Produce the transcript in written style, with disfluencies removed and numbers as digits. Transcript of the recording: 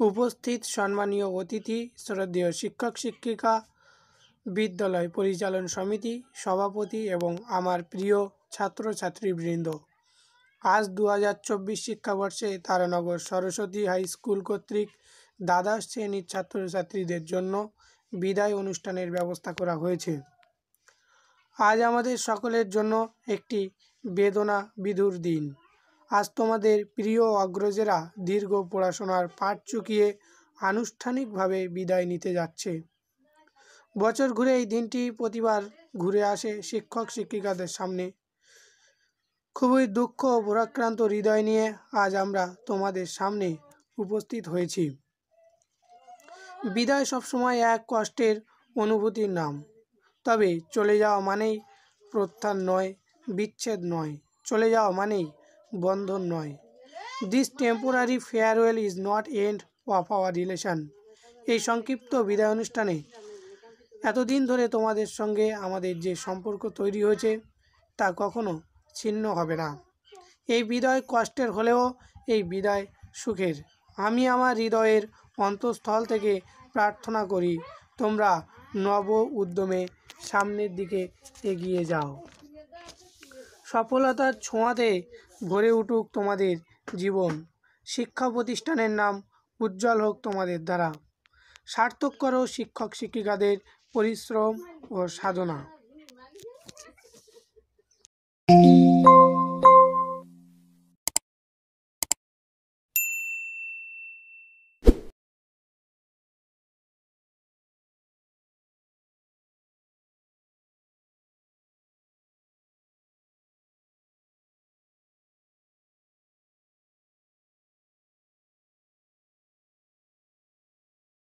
উপস্থিত সম্মানীয় অতিথি, শ্রদ্ধেয় শিক্ষক শিক্ষিকা, বিদ্যালয় পরিচালন সমিতি সভাপতি এবং আমার প্রিয় ছাত্রছাত্রীবৃন্দ, আজ 2024 শিক্ষাবর্ষে তারানগর সরস্বতী হাই স্কুল কর্তৃক দ্বাদশ শ্রেণীর ছাত্রছাত্রীদের জন্য বিদায় অনুষ্ঠানের ব্যবস্থা করা হয়েছে। আজ আমাদের সকলের জন্য একটি বেদনা বিধুর দিন। আজ তোমাদের প্রিয় অগ্রজেরা দীর্ঘ পড়াশোনার পাঠ চুকিয়ে আনুষ্ঠানিকভাবে বিদায় নিতে যাচ্ছে। বছর ঘুরে এই দিনটি প্রতিবার ঘুরে আসে শিক্ষক শিক্ষিকাদের সামনে। খুবই দুঃখ ও ভারাক্রান্ত হৃদয় নিয়ে আজ আমরা তোমাদের সামনে উপস্থিত হয়েছি। বিদায় সবসময় এক কষ্টের অনুভূতির নাম, তবে চলে যাওয়া মানেই প্রত্যাহার নয়, বিচ্ছেদ নয়, চলে যাওয়া মানেই বন্ধন নয়। This temporary farewell is not end of our relation. এই সংক্ষিপ্ত বিদায় অনুষ্ঠানে এতদিন ধরে তোমাদের সঙ্গে আমাদের যে সম্পর্ক তৈরি হয়েছে তা কখনো ছিন্ন হবে না। এই বিদায় কষ্টের হলেও এই বিদায় সুখের। আমি আমার হৃদয়ের অন্তঃস্থল থেকে প্রার্থনা করি তোমরা নব উদ্যমে সামনের দিকে এগিয়ে যাও। সফলতার ছোঁয়াতে ভরে উঠুক তোমাদের জীবন। শিক্ষা প্রতিষ্ঠানের নাম উজ্জ্বল হোক তোমাদের দ্বারা। সার্থক করো শিক্ষক শিক্ষিকাদের পরিশ্রম ও সাধনা।